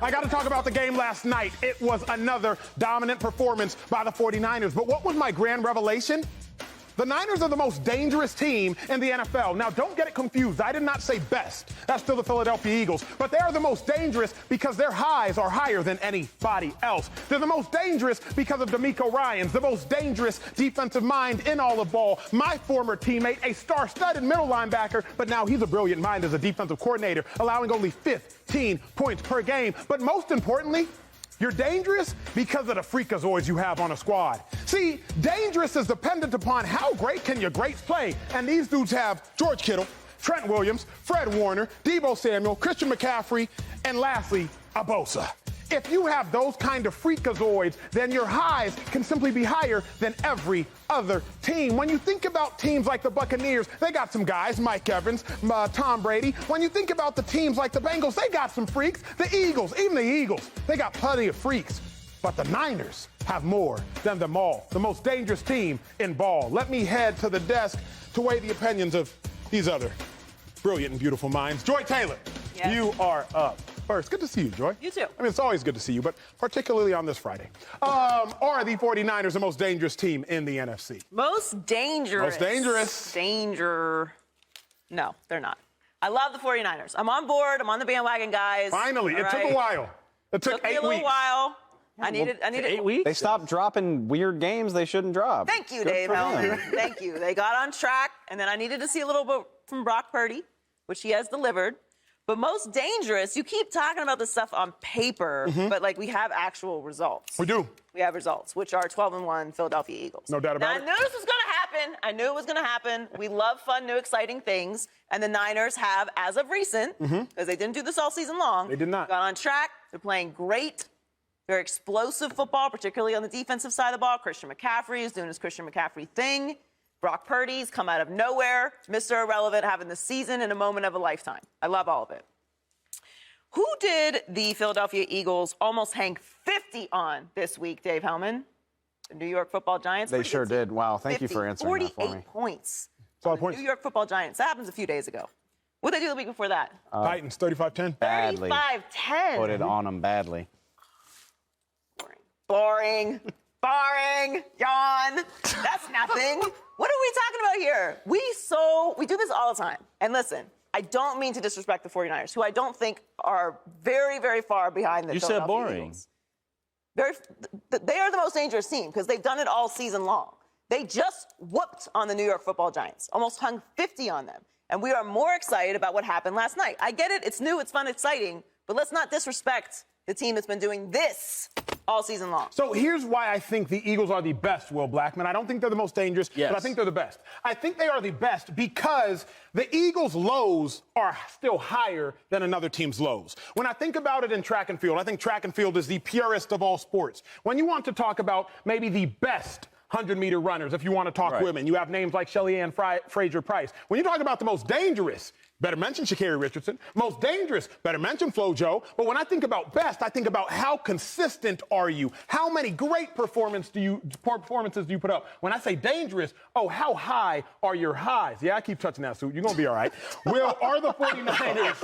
I got to talk about the game last night. It was another dominant performance by the 49ers. But what was my grand revelation? The Niners are the most dangerous team in the NFL. Now, don't get it confused. I did not say best. That's still the Philadelphia Eagles. But they are the most dangerous because their highs are higher than anybody else. They're the most dangerous because of DeMeco Ryans, the most dangerous defensive mind in all of ball. My former teammate, a star-studded middle linebacker, but now he's a brilliant mind as a defensive coordinator, allowing only 15 points per game. But most importantly, you're dangerous because of the freakazoids you have on a squad. See, dangerous is dependent upon how great can your greats play. And these dudes have George Kittle, Trent Williams, Fred Warner, Deebo Samuel, Christian McCaffrey, and lastly, Abosa. If you have those kind of freakazoids, then your highs can simply be higher than every other team. When you think about teams like the Buccaneers, they got some guys, Mike Evans, Tom Brady. When you think about the teams like the Bengals, they got some freaks. The Eagles, even the Eagles, they got plenty of freaks. But the Niners have more than them all. The most dangerous team in ball. Let me head to the desk to weigh the opinions of these other brilliant and beautiful minds. Joy Taylor, yes. You are up first. Good to see you, Joy. You too. I mean, it's always good to see you, but particularly on this Friday. Are the 49ers the most dangerous team in the NFC? Most dangerous. Most dangerous. No, they're not. I love the 49ers. I'm on board. I'm on the bandwagon, guys. Finally. It took a while. It took 8 weeks. Me a little while. I needed 8 weeks. They stopped dropping weird games they shouldn't drop. Thank you, Dave Helman. Thank you. They got on track, and then I needed to see a little bit from Brock Purdy, which he has delivered. But most dangerous, you keep talking about this stuff on paper, but like we have actual results. We do. We have results, which are 12-1 Philadelphia Eagles. No doubt about it. I knew this was going to happen. I knew it was going to happen. We love fun, new, exciting things. And the Niners have, as of recent, because they didn't do this all season long. They did not. Got on track. They're playing great. Very explosive football, particularly on the defensive side of the ball. Christian McCaffrey is doing his Christian McCaffrey thing. Brock Purdy's come out of nowhere. Mr. Irrelevant, having the season in a moment of a lifetime. I love all of it. Who did the Philadelphia Eagles almost hang 50 on this week, Dave Helman? The New York Football Giants? They sure did. Wow, thank you for answering that for me. 48 points. Points. New York Football Giants. That happens a few days ago. What did they do the week before that? Titans, 35-10. Badly. 35-10. Put it on them badly. Boring. Yawn. That's nothing. What are we talking about here? We do this all the time. And listen, I don't mean to disrespect the 49ers, who I don't think are very, very far behind the You said boring. Eagles. They are the most dangerous team because they've done it all season long. They just whooped on the New York Football Giants, almost hung 50 on them. And we are more excited about what happened last night. I get it. It's new. It's fun. Exciting. But let's not disrespect the team that's been doing this all season long. So here's why I think the Eagles are the best, Will Blackmon. I don't think they're the most dangerous, but I think they're the best. I think they are the best because the Eagles' lows are still higher than another team's lows. When I think about it in track and field, I think track and field is the purest of all sports. When you want to talk about maybe the best 100-meter runners, if you want to talk women, you have names like Shelly Ann Fraser-Price. When you talk about the most dangerous, better mention Sha'Carri Richardson. Most dangerous, better mention FloJo. But when I think about best, I think about how consistent are you? How many great performances do you put up? When I say dangerous, how high are your highs? Yeah, I keep touching that suit. You're going to be all right. Will, are the 49ers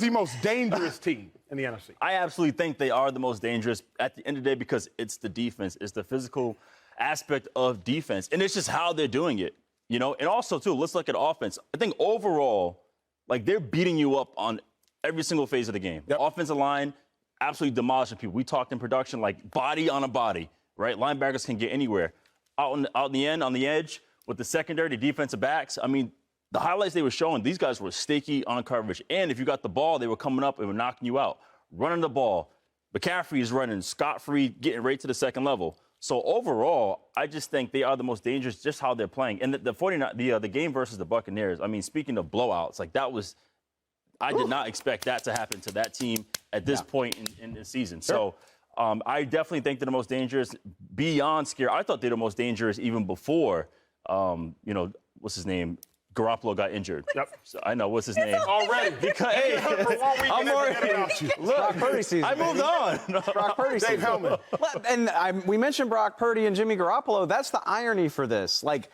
the most dangerous team in the NFC? I absolutely think they are the most dangerous at the end of the day because it's the defense. It's the physical aspect of defense. And it's just how they're doing it. You know, and also, too, let's look at offense. I think overall, like, they're beating you up on every single phase of the game. Yep. Offensive line, absolutely demolishing people. We talked in production, like, body on a body, right? Linebackers can get anywhere. Out in the end, on the edge, with the secondary, the defensive backs, I mean, the highlights they were showing, these guys were sticky on coverage. And if you got the ball, they were coming up and were knocking you out. Running the ball. McCaffrey is running scot-free, getting right to the second level. So overall, I just think they are the most dangerous, just how they're playing. And the game versus the Buccaneers, I mean, speaking of blowouts, like that was, I did not expect that to happen to that team at this point in the season. Sure. So I definitely think they're the most dangerous beyond scare. I thought they were the most dangerous even before, what's his name? Garoppolo got injured. Yep. So I know. What's his name? Already. Because, hey, I'm already. Look, Brock Purdy season. I moved on. Brock Purdy season. Dave Helman. And we mentioned Brock Purdy and Jimmy Garoppolo. That's the irony for this. Like,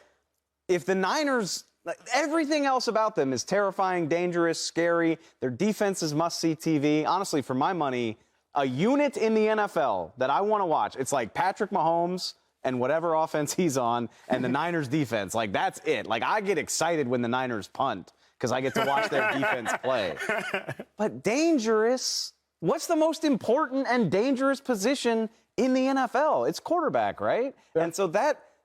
if the Niners Everything else about them is terrifying, dangerous, scary. Their defense is must-see TV. Honestly, for my money, a unit in the NFL that I want to watch, it's like Patrick Mahomes and whatever offense he's on and the Niners defense. Like, that's it. Like, I get excited when the Niners punt because I get to watch their defense play. But dangerous, what's the most important and dangerous position in the NFL? It's quarterback, right? Yeah. And so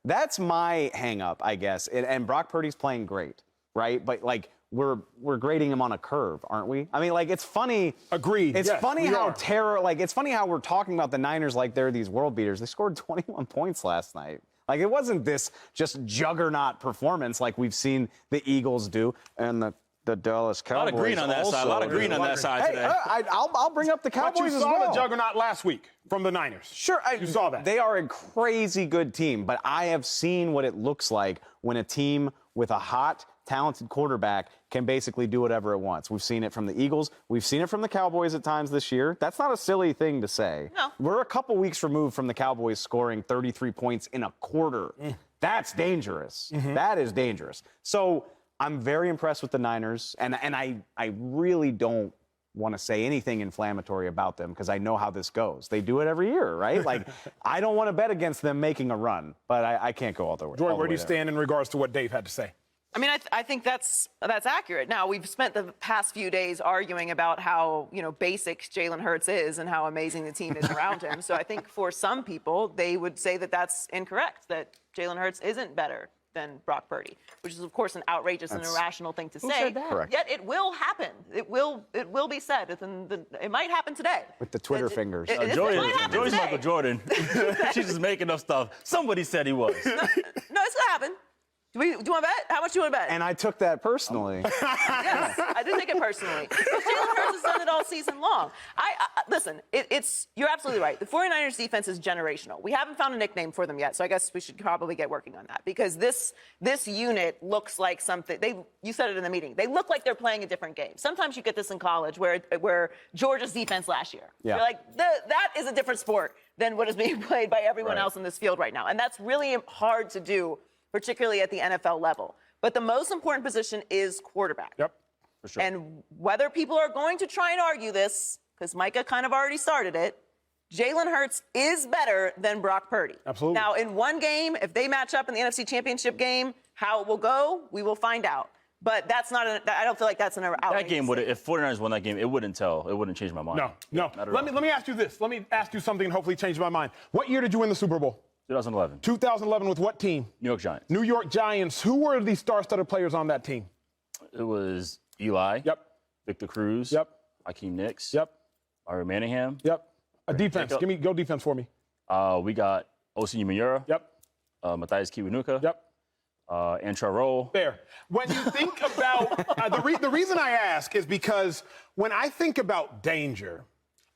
that's my hang-up, I guess. And Brock Purdy's playing great, right? But, like, we're grading him on a curve, aren't we? I mean, like, it's funny. Agreed. It's yes, funny how it's funny how we're talking about the Niners like they're these world beaters. They scored 21 points last night. Like, it wasn't this just juggernaut performance like we've seen the Eagles do and the Dallas Cowboys. A lot of green on that side. A lot of green on that side today. I'll bring up the Cowboys as well. But you saw the juggernaut last week from the Niners. Sure. You saw that. They are a crazy good team, but I have seen what it looks like when a team with a hot, talented quarterback can basically do whatever it wants. We've seen it from the Eagles. We've seen it from the Cowboys at times this year. That's not a silly thing to say. No. We're a couple weeks removed from the Cowboys scoring 33 points in a quarter. That's dangerous. That is dangerous. So I'm very impressed with the Niners, and I really don't want to say anything inflammatory about them because I know how this goes. They do it every year, right? Like, I don't want to bet against them making a run, but I can't go all the way. Jordan, where do you stand in regards to what Dave had to say? I mean, I think that's accurate. Now, we've spent the past few days arguing about how, basic Jalen Hurts is and how amazing the team is around him. So I think for some people, they would say that that's incorrect, that Jalen Hurts isn't better than Brock Purdy, which is, of course, an outrageous and irrational thing to say. Said that? Correct. Yet it will happen. It will be said. It might happen today. With the Twitter fingers. Joey's Michael Jordan. She's just making up stuff. Somebody said he was. No, it's going to happen. Do you want to bet? How much do you want to bet? And I took that personally. Yes, I did take it personally. Jalen Hurts has done it all season long. Listen, you're absolutely right. The 49ers defense is generational. We haven't found a nickname for them yet, so I guess we should probably get working on that because this unit looks like something. You said it in the meeting. They look like they're playing a different game. Sometimes you get this in college where Georgia's defense last year. Yeah. You're like, that is a different sport than what is being played by everyone else in this field right now, and that's really hard to do, particularly at the NFL level. But the most important position is quarterback. Yep, for sure. And whether people are going to try and argue this, because Micah kind of already started it, Jalen Hurts is better than Brock Purdy. Absolutely. Now, in one game, if they match up in the NFC Championship game, how it will go, we will find out. But that's not I don't feel like that's an outrageous That game would, if 49ers won that game, it wouldn't change my mind. No. Let me ask you this. Let me ask you something and hopefully change my mind. What year did you win the Super Bowl? 2011. 2011 with what team? New York Giants. New York Giants. Who were the star-studded players on that team? It was Eli. Yep. Victor Cruz. Yep. Hakeem Nicks. Yep. Ari Manningham. Yep. A defense. Go defense for me. We got Osi Umenyiora. Yep. Matthias Kiwanuka. Yep. Antra Roll. There. When you think about the reason I ask is because when I think about danger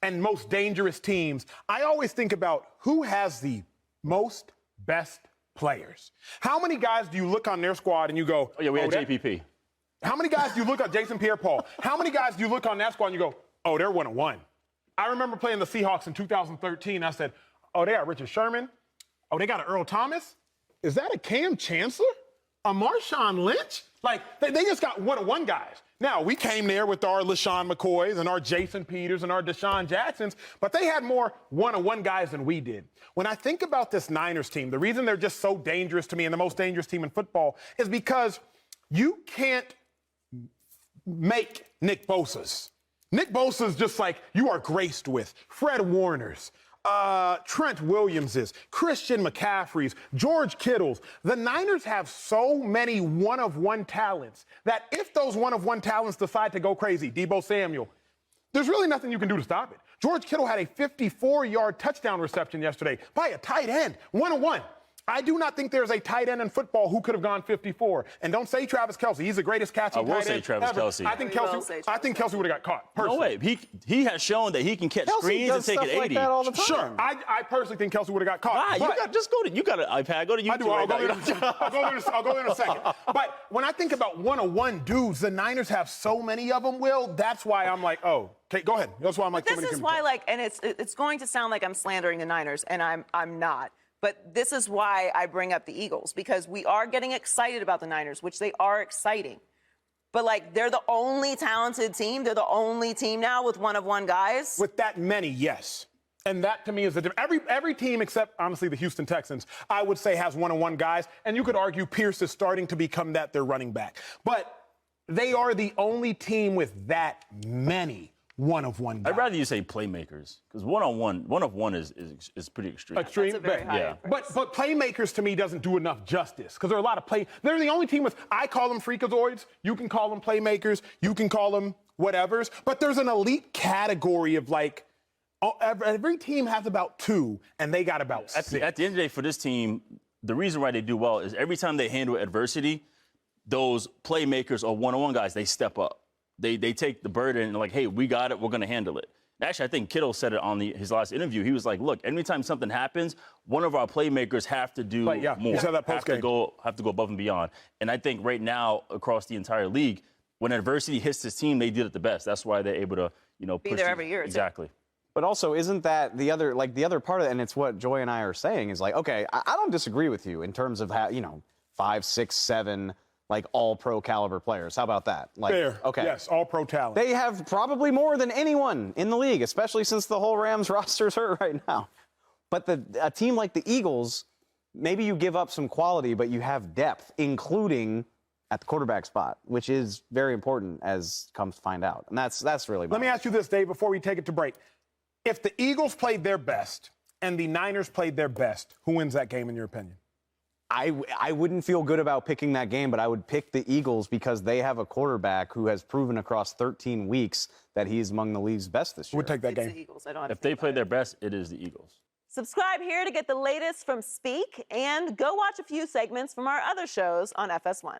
and most dangerous teams, I always think about who has the most best players. How many guys do you look on their squad and you go, oh, yeah, we had JPP. How many guys do you look at Jason Pierre-Paul? How many guys do you look on that squad and you go, oh, they're 1-1? I remember playing the Seahawks in 2013. I said, oh, they got Richard Sherman. Oh, they got an Earl Thomas. Is that a Cam Chancellor? A Marshawn Lynch? Like, they just got 1-1 guys. Now, we came there with our LeSean McCoys and our Jason Peters and our Deshaun Jacksons, but they had more 1-on-1 guys than we did. When I think about this Niners team, the reason they're just so dangerous to me and the most dangerous team in football is because you can't make Nick Bosa's. Nick Bosa's just like you are graced with. Fred Warner's. Trent Williams's, Christian McCaffrey's, George Kittle's. The Niners have so many one-of-one talents that if those one-of-one talents decide to go crazy, Deebo Samuel, there's really nothing you can do to stop it. George Kittle had a 54-yard touchdown reception yesterday by a tight end, 1-on-1. I do not think there's a tight end in football who could have gone 54. And don't say Travis Kelce. He's the greatest catching tight end. I will say Travis Kelce. I think Kelce would have got caught. Personally. No way. He has shown that he can catch Kelce screens and take it 80. Like that all the time. Sure. I personally think Kelce would have got caught. You got an iPad. Go to YouTube. I'll go there in a second. But when I think about one-on-one dudes, the Niners have so many of them, Will. That's why I'm like, oh. Okay, go ahead. That's why I'm like, this is why, and it's going to sound like I'm slandering the Niners, and I'm not. But this is why I bring up the Eagles, because we are getting excited about the Niners, which they are exciting. But, like, they're the only talented team. They're the only team now with one-of-one guys. With that many, yes. And that, to me, is the difference. Every team except, honestly, the Houston Texans, I would say has one-on-one guys. And you could argue Pierce is starting to become their running back. But they are the only team with that many one-of-one guys. I'd rather you say playmakers, because one-of-one is pretty extreme. Extreme? That's a very high But playmakers, to me, doesn't do enough justice, because there are a lot of they're the only team with, I call them freakazoids. You can call them playmakers. You can call them whatevers. But there's an elite category of, like, every team has about two, and they got about six. At the end of the day, for this team, the reason why they do well is every time they handle adversity, those playmakers or one-on-one guys, they step up. They take the burden and like, hey, we got it. We're going to handle it. Actually, I think Kittle said it on his last interview. He was like, look, anytime something happens, one of our playmakers have to do more. He said that have to go above and beyond. And I think right now across the entire league, when adversity hits this team, they did it the best. That's why they're able to, be there every year. Exactly. But also, isn't that the other part of it? And it's what Joy and I are saying is like, okay, I don't disagree with you in terms of how, 5, 6, 7, like all-pro caliber players. How about that? Like, Fair. Okay. Yes, all-pro talent. They have probably more than anyone in the league, especially since the whole Rams roster's hurt right now. But a team like the Eagles, maybe you give up some quality, but you have depth, including at the quarterback spot, which is very important as comes to find out. And that's really Let me ask you this, Dave, before we take it to break. If the Eagles played their best and the Niners played their best, who wins that game in your opinion? I wouldn't feel good about picking that game, but I would pick the Eagles because they have a quarterback who has proven across 13 weeks that he's among the league's best this year. We'll take that It's game. the Eagles. I don't have If they play their best, it is the Eagles. Subscribe here to get the latest from Speak, and go watch a few segments from our other shows on FS1.